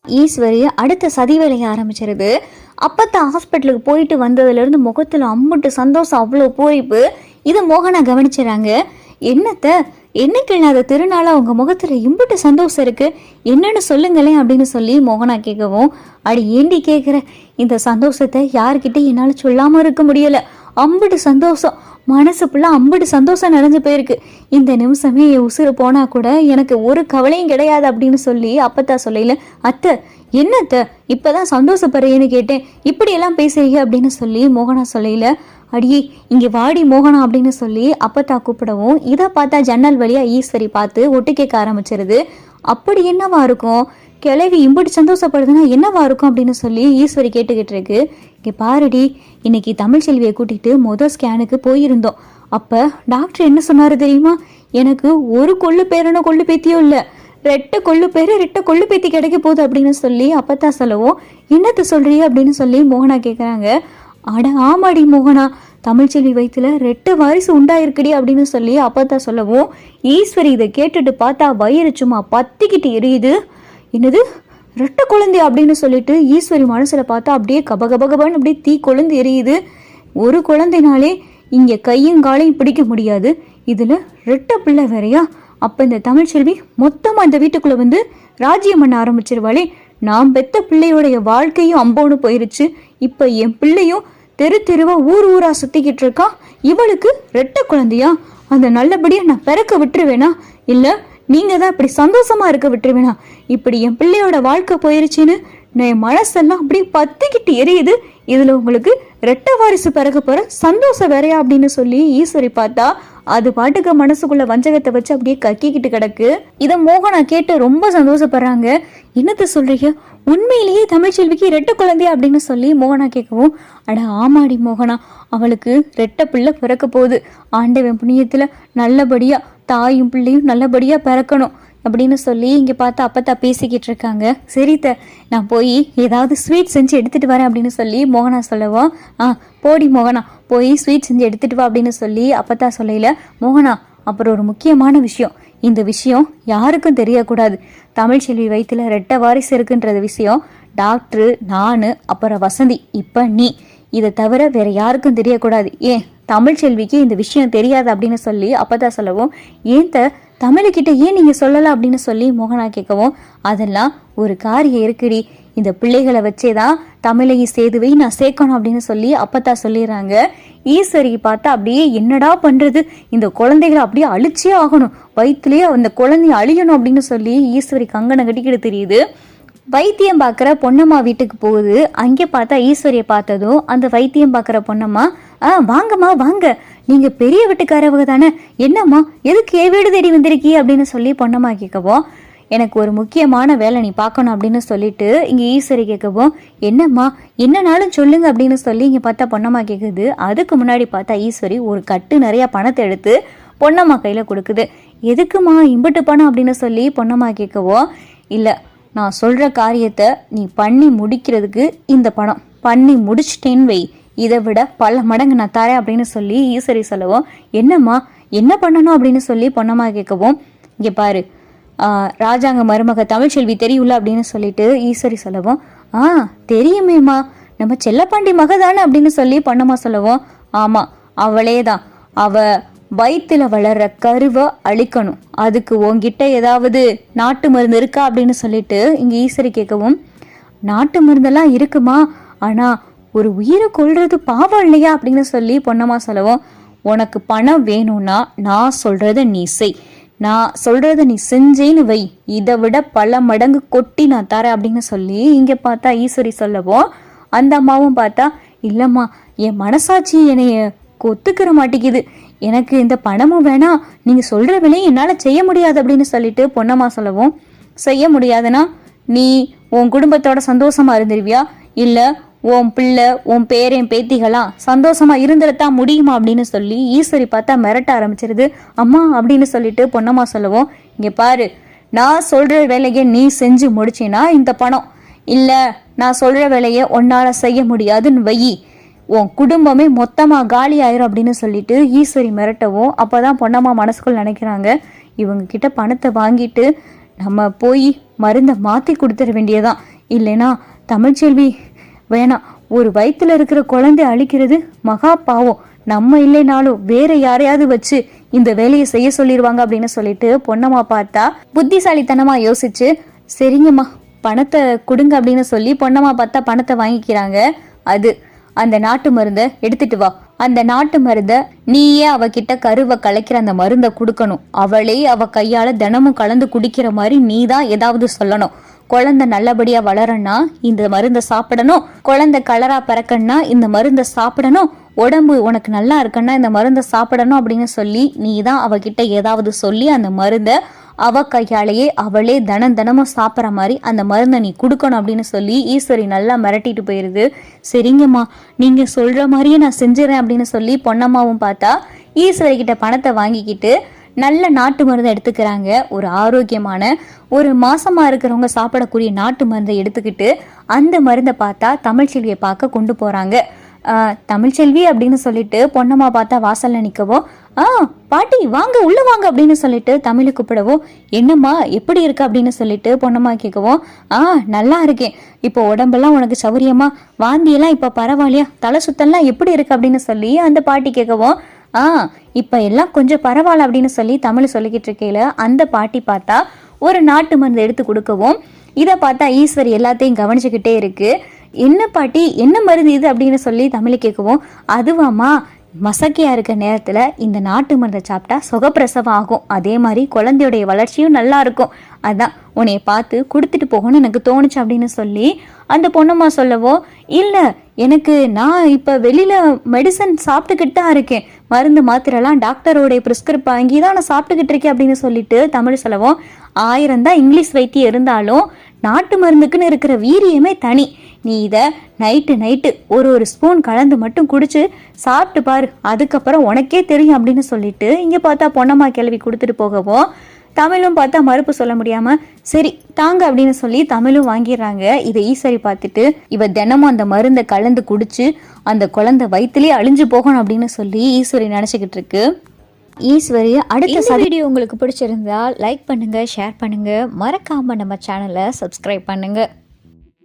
ஈஸ்வரி அடுத்த சதி வேலையை ஆரம்பிச்சிருது. அப்பத்தான் ஹாஸ்பிட்டலுக்கு போயிட்டு வந்ததுலேருந்து முகத்தில் அம்புட்டு சந்தோஷம், அவ்வளோ பூரிப்பு. இதை மோகனா கவனிச்சுறாங்க. என்னைக்கு இல்லாத திருநாளாக அவங்க முகத்தில் இம்புட்டு சந்தோஷம் இருக்கு, என்னன்னு சொல்லுங்களேன் அப்படின்னு சொல்லி மோகனா கேட்கவும், அடி ஏண்டி கேட்குற, இந்த சந்தோஷத்தை யார்கிட்ட என்னால் சொல்லாமல் இருக்க முடியலை. அம்புட்டு சந்தோஷம், மனசு ஃபுல்லாக அம்புட்டு சந்தோஷம் நிறைஞ்சு போயிருக்கு. இந்த நிமிஷமே என் உசுறு போனால் கூட எனக்கு ஒரு கவலையும் கிடையாது அப்படின்னு சொல்லி அப்பத்தா சொல்லல. அத்தை என்னத்த இப்போதான் சந்தோஷப்படுறேன்னு கேட்டேன், இப்படியெல்லாம் பேசுறீங்க அப்படின்னு சொல்லி மோகனா சொல்லல. அடியே இங்கே வாடி மோகனா அப்படின்னு சொல்லி அப்பத்தா கூப்பிடவும், இதை பார்த்தா ஜன்னல் வழியாக ஈஸ்வரி பார்த்து ஒட்டு கேட்க ஆரம்பிச்சிருது. அப்படி என்னவா இருக்கும், கிளவி இம்புட்டு சந்தோஷப்படுதுன்னா என்னவா இருக்கும் அப்படின்னு சொல்லி ஈஸ்வரி கேட்டுக்கிட்டு இருக்கு. இங்கே பாருடி, இன்னைக்கு தமிழ்ச்செல்வியை கூட்டிகிட்டு ஸ்கேனுக்கு போயிருந்தோம். அப்போ டாக்டர் என்ன சொன்னார் தெரியுமா, எனக்கு ஒரு கொள்ளு பேரனோ கொள்ளு பேத்தியோ இல்லை, ரெட்டை கொள்ளு பேர் ரெட்டை கொள்ளு பேத்தி கிடைக்க போகுது அப்படின்னு சொல்லி அப்பத்தா சொல்லவும், என்னத்தை சொல்றிய அப்படின்னு சொல்லி மோகனா கேட்குறாங்க. அட ஆமாடி மோகனா, தமிழ்ச்செல்வி வயிற்றுல ரெட்டை வாரிசு உண்டாயிருக்குடி அப்படின்னு சொல்லி அப்பத்தா சொல்லவும், ஈஸ்வரி இதை கேட்டுட்டு பார்த்தா வயிறு சும்மா பத்திக்கிட்டு எரியுது. என்னது ரெட்டை குழந்தை அப்படின்னு சொல்லிட்டு ஈஸ்வரி மனசில் பார்த்தா அப்படியே கபகபகபான்னு அப்படியே தீ கொழுந்து எரியுது. ஒரு குழந்தைனாலே இங்கே கையும் காலையும் பிடிக்க முடியாது, இதில் ரெட்டை பிள்ளை வேறையா? அப்போ இந்த தமிழ்ச்செல்வி மொத்தமாக இந்த வீட்டுக்குள்ளே வந்து ராஜ்யம் பண்ண ஆரம்பிச்சிருவாளே. நான் பெத்த பிள்ளையோடைய வாழ்க்கையும் அம்போன்னு போயிருச்சு. இப்போ என் பிள்ளையும் தெரு தெருவா ஊர் ஊரா சுற்றிக்கிட்டு இருக்கான். இவளுக்கு ரெட்டை குழந்தையா? அந்த நல்லபடியாக நான் பிறக்க விட்டுருவேனா, இல்லை நீங்கள் தான் இப்படி சந்தோஷமா இருக்க விட்டுருவேனா? இப்படி என் பிள்ளையோட வாழ்க்கை போயிருச்சுன்னு என் மனசெல்லாம் அப்படியே பத்திக்கிட்டு எரியுது. இதில் உங்களுக்கு ரெட்டை வாரிசு பிறக்க போகிற சந்தோஷம் வேறையா அப்படின்னு சொல்லி ஈஸ்வரி பார்த்தா அது பாட்டுக்கு மனசுக்குள்ள வஞ்சகத்தை வச்சு அப்படியே கக்கிக்கிட்டு கிடக்கு. இதை மோகனா கேட்டு ரொம்ப சந்தோஷப்படுறாங்க. என்னத்தை சொல்றீங்க, உண்மையிலேயே தமிழ்ச்செல்விக்கு ரெட்டை குழந்தையா அப்படின்னு சொல்லி மோகனா கேட்கவும், அட ஆமாடி மோகனா, அவளுக்கு ரெட்டை பிள்ளை பிறக்க போகுது. ஆண்டவன் புண்ணியத்துல நல்லபடியா தாயும் பிள்ளையும் நல்லபடியா பிறக்கணும் அப்படின்னு சொல்லி இங்கே பார்த்து அப்பத்தா பேசிக்கிட்டு இருக்காங்க. சரித்த, நான் போய் ஏதாவது ஸ்வீட் செஞ்சு எடுத்துகிட்டு வரேன் அப்படின்னு சொல்லி மோகனா சொல்லவும், போடி மோகனா, போய் ஸ்வீட் செஞ்சு எடுத்துகிட்டு வா அப்படின்னு சொல்லி அப்பத்தா சொல்லல. மோகனா, அப்புறம் ஒரு முக்கியமான விஷயம், இந்த விஷயம் யாருக்கும் தெரியக்கூடாது. தமிழ்ச்செல்வி வயிற்றுல ரெட்டை வாரிசு இருக்குன்ற விஷயம் டாக்டரு, நான், அப்புறம் வசந்தி, இப்போ நீ, இதை தவிர வேற யாருக்கும் தெரியக்கூடாது. ஏன் தமிழ்ச்செல்விக்கு இந்த விஷயம் தெரியாது அப்படின்னு சொல்லி அப்பத்தா சொல்லவும், தமிழுக்கிட்ட ஏன் நீங்கள் சொல்லலை அப்படின்னு சொல்லி மோகனா கேட்கவும், அதெல்லாம் ஒரு காரியம் இருக்குடி, இந்த பிள்ளைகளை வச்சே தான் தமிழையும் சேதுவை நான் சேர்க்கணும் அப்படின்னு சொல்லி அப்பத்தா சொல்லிடுறாங்க. ஈஸ்வரி பார்த்தா அப்படியே என்னடா பண்ணுறது, இந்த குழந்தைகளை அப்படியே அழிச்சே ஆகணும், வயிற்றுலேயே அந்த குழந்தைய அழியணும் அப்படின்னு சொல்லி ஈஸ்வரி கங்கணம் கட்டிக்கிட்டு தெரியுது. வைத்தியம் பார்க்குற பொன்னம்மா வீட்டுக்கு போகுது. அங்கே பார்த்தா ஈஸ்வரியை பார்த்ததும் அந்த வைத்தியம் பார்க்குற பொன்னம்மா, வாங்கம்மா வாங்க, நீங்கள் பெரிய வீட்டுக்காரவங்க தானே, என்னம்மா எதுக்கு ஏ வீடு தேடி வந்திருக்கீ அப்படின்னு சொல்லி பொன்னம்மா கேட்கவும், எனக்கு ஒரு முக்கியமான வேலை நீ பார்க்கணும் அப்படின்னு சொல்லிட்டு இங்கே ஈஸ்வரி கேட்கவும், என்னம்மா என்னன்னாலும் சொல்லுங்க அப்படின்னு சொல்லி இங்கே பார்த்தா பொன்னம்மா கேட்குது. அதுக்கு முன்னாடி பார்த்தா ஈஸ்வரி ஒரு கட்டு நிறையா பணத்தை எடுத்து பொன்னம்மா கையில் கொடுக்குது. எதுக்குமா இம்புட்டு பணம் அப்படின்னு சொல்லி பொன்னம்மா கேட்கவும், இல்லை நான் சொல்கிற காரியத்தை நீ பண்ணி முடிக்கிறதுக்கு இந்த பணம், பண்ணி முடிச்சிட்டேன்னு வை, இதை விட பல மடங்கு நான் தரேன் அப்படின்னு சொல்லி ஈஸ்வரி சொல்லவும், என்னம்மா என்ன பண்ணணும் அப்படின்னு சொல்லி பொன்னம்மா கேட்கவும், இங்கே பாரு, ராஜாங்க மருமக தமிழ்ச்செல்வி தெரியும்ல அப்படின்னு சொல்லிட்டு ஈஸ்வரி சொல்லவும், தெரியுமேம்மா, நம்ம செல்லப்பாண்டி மக தானே அப்படின்னு சொல்லி பொன்னம்மா சொல்லவும், ஆமாம் அவளே தான், அவ வயிற்றுல வளர்ற கருவை அழிக்கணும், அதுக்கு உங்ககிட்ட ஏதாவது நாட்டு மருந்து இருக்கா அப்படின்னு சொல்லிட்டு இங்கே ஈஸ்வரி கேட்கவும், நாட்டு மருந்தெல்லாம் இருக்குமா, ஆனால் ஒரு உயிரை கொள்றது பாவம் இல்லையா அப்படின்னு சொல்லி பொன்னம்மா சொல்லவும், உனக்கு பணம் வேணும்னா நான் சொல்கிறத நீ செய், நான் சொல்கிறத நீ செஞ்சேன்னு வை, இதை விட பல மடங்கு கொட்டி நான் தரேன் அப்படின்னு சொல்லி இங்கே பார்த்தா ஈஸ்வரி சொல்லவும், அந்த அம்மாவும் பார்த்தா, இல்லைம்மா என் மனசாட்சி என்னைய ஒத்துக்கிற மாட்டேங்குது, எனக்கு இந்த பணமும் வேணாம், நீங்கள் சொல்கிற விலையை என்னால் செய்ய முடியாது அப்படின்னு சொல்லிட்டு பொன்னம்மா சொல்லவும், செய்ய முடியாதுன்னா நீ உன் குடும்பத்தோட சந்தோஷமாக இருந்துருவியா, இல்லை உன் பிள்ளை உன் பேரன் பேத்திகளாம் சந்தோஷமாக இருந்துடத்தான் முடியுமா அப்படின்னு சொல்லி ஈஸ்வரி பார்த்தா மிரட்ட ஆரம்பிச்சிருது. அம்மா அப்படின்னு சொல்லிட்டு பொன்னம்மா சொல்லவும், இங்கே பாரு, நான் சொல்கிற வேலையை நீ செஞ்சு முடிச்சின்னா இந்த பணம், இல்லை நான் சொல்கிற வேலையை உன்னால் செய்ய முடியாதுன்னு வை, உன் குடும்பமே மொத்தமாக காலி ஆயிரும் அப்படின்னு சொல்லிட்டு ஈஸ்வரி மிரட்டவும், அப்போ தான் பொன்னம்மா மனசுக்குள் நினைக்கிறாங்க, இவங்க கிட்ட பணத்தை வாங்கிட்டு நம்ம போய் மருந்தை மாற்றி கொடுத்துட வேண்டியதான், இல்லைனா தமிழ்ச்செல்வி வேணாம், ஒரு வயிற்றுல இருக்கிற குழந்தை அழிக்கிறது மகா பாவம், நம்ம இல்லைனாலும் வேற யாரையாவது வச்சு இந்த வேலையை செய்ய சொல்லிடுவாங்க அப்படின்னு சொல்லிட்டு பொன்னம்மா பார்த்தா புத்திசாலித்தனமா யோசிச்சு சரிங்கம்மா பணத்தை கொடுங்க அப்படின்னு சொல்லி பொன்னம்மா பார்த்தா பணத்தை வாங்கிக்கிறாங்க. அந்த நாட்டு மருந்தை எடுத்துட்டு வா, அந்த நாட்டு மருந்தை நீயே அவகிட்ட கருவை கலைக்கிற அந்த மருந்தை கொடுக்கணும், அவளே அவ கையால தினமும் கலந்து குடிக்கிற மாதிரி நீ தான் ஏதாவது சொல்லணும். குழந்தை நல்லபடியா வளரன்னா இந்த மருந்தை சாப்பிடணும், குழந்தை கலரா பிறக்கன்னா இந்த மருந்தை சாப்பிடணும், உடம்பு உனக்கு நல்லா இருக்குன்னா இந்த மருந்தை சாப்பிடணும் அப்படின்னு சொல்லி நீ தான் அவகிட்ட ஏதாவது சொல்லி அந்த மருந்தை அவ கையாலேயே அவளே தினமும் சாப்பிட்ற மாதிரி அந்த மருந்தை நீ கொடுக்கணும் அப்படின்னு சொல்லி ஈஸ்வரி நல்லா மிரட்டிட்டு போயிருது. சரிங்கம்மா நீங்க சொல்ற மாதிரியே நான் செஞ்சிடறேன் அப்படின்னு சொல்லி பொன்னம்மாவும் பார்த்தா ஈஸ்வரி கிட்ட பணத்தை வாங்கிக்கிட்டு நல்ல நாட்டு மருந்தை எடுத்துக்கிறாங்க. ஒரு ஆரோக்கியமான ஒரு மாசமா இருக்கிறவங்க சாப்பிடக்கூடிய நாட்டு மருந்தை எடுத்துக்கிட்டு அந்த மருந்தை பார்த்தா தமிழ்ச்செல்வியை பார்க்க கொண்டு போறாங்க. தமிழ்ச்செல்வி அப்படின்னு சொல்லிட்டு பொன்னம்மா பார்த்தா வாசல்ல நிற்கவும் பாட்டி வாங்க உள்ள வாங்க அப்படின்னு சொல்லிட்டு தமிழை கூப்பிடவும் என்னம்மா எப்படி இருக்கு அப்படின்னு சொல்லிட்டு பொன்னம்மா கேட்கவும் நல்லா இருக்கேன், இப்போ உடம்பெல்லாம் உனக்கு சௌரியமா, வாந்தியெல்லாம் இப்போ பரவாயில்லையா, தலை சுத்தெல்லாம் எப்படி இருக்கு அப்படின்னு சொல்லி அந்த பாட்டி கேட்கவும் இப்ப எல்லாம் கொஞ்சம் பரவாயில்ல அப்படின்னு சொல்லி தமிழ் சொல்லிக்கிட்டு இருக்கையில அந்த பாட்டி பார்த்தா ஒரு நாட்டு மருந்து எடுத்து கொடுக்கவும் இதை பார்த்தா ஈஸ்வரி எல்லாத்தையும் கவனிச்சுக்கிட்டே இருக்கு. என்ன பாட்டி என்ன மருந்து இது அப்படின்னு சொல்லி தமிழ் கேட்கவும் அதுவாமா மசக்கையா இருக்க நேரத்துல இந்த நாட்டு மருந்தை சாப்பிட்டா சுகப்பிரசவம் ஆகும், அதே மாதிரி குழந்தையுடைய வளர்ச்சியும் நல்லா இருக்கும், அதான் உன்னைய பார்த்து கொடுத்துட்டு போகணும்னு எனக்கு தோணுச்சு அப்படின்னு சொல்லி அந்த பொண்ணுமா சொல்லவோ இல்லை எனக்கு நான் இப்போ வெளியில மெடிசன் சாப்பிட்டுக்கிட்டு தான் இருக்கேன், மருந்து மாத்திரலாம் டாக்டரோடைய ப்ரிஸ்கிரிப்ட் வாங்கி தான் நான் சாப்பிட்டுக்கிட்டு இருக்கேன் அப்படின்னு சொல்லிட்டு தமிழ் சொல்லவும் 1000 தான் இங்கிலீஷ் வைத்தியம் இருந்தாலும் நாட்டு மருந்துக்குன்னு இருக்கிற வீரியமே தனி, நீ இதை நைட்டு ஒரு ஸ்பூன் கலந்து மட்டும் குடிச்சு சாப்பிட்டு பாரு, அதுக்கப்புறம் உனக்கே தெரியும் அப்படின்னு சொல்லிட்டு இங்கே பார்த்தா பொன்னம்மா கிளவி கொடுத்துட்டு போகவும் தமிழும் பார்த்தா மறுப்பு சொல்ல முடியாம சரி தாங்க அப்படின்னு சொல்லி தமிழும் வாங்கிடுறாங்க. இதை ஈஸ்வரி பார்த்துட்டு இவ தினமும் அந்த மருந்தை கலந்து குடிச்சு அந்த குழந்தை வயிற்றுலேயே அழிஞ்சு போகணும் அப்படின்னு சொல்லி ஈஸ்வரி நினச்சிக்கிட்டு இருக்கு. ஈஸ்வரி அடுத்த வீடியோ உங்களுக்கு பிடிச்சிருந்தா லைக் பண்ணுங்க, ஷேர் பண்ணுங்க, மறக்காம நம்ம சேனலை சப்ஸ்கிரைப் பண்ணுங்க.